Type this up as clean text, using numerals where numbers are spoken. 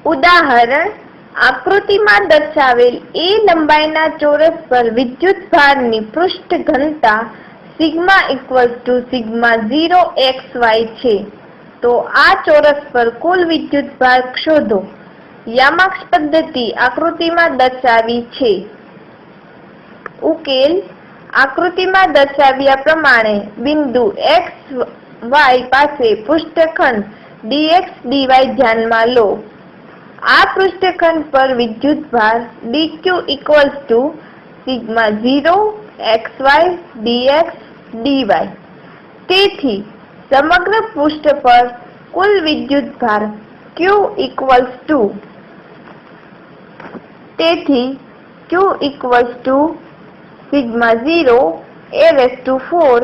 ઉદાહરણ આકૃતિમાં દર્શાવેલ a લંબાઈના ચોરસ પર વિદ્યુતભારની પૃષ્ઠ ઘનતા સિગ્મા સિગ્મા 0xy છે. તો આ ચોરસ પર કુલ વિદ્યુતભાર શોધો. યામાક્ષ પદ્ધતિ આકૃતિમાં દર્શાવી છે. ઉકેલ આકૃતિમાં દર્શાવ્યા પ્રમાણે બિંદુ x y પાસે પૃષ્ઠખંડ dx dy ધ્યાનમાં લો. આ પૃષ્ઠખંડ પર વિદ્યુતભાર dq sigma 0 xy dx dy. તેથી સમગ્ર પૃષ્ઠ પર કુલ વિદ્યુતભાર q સિગ્મા 0 a4/4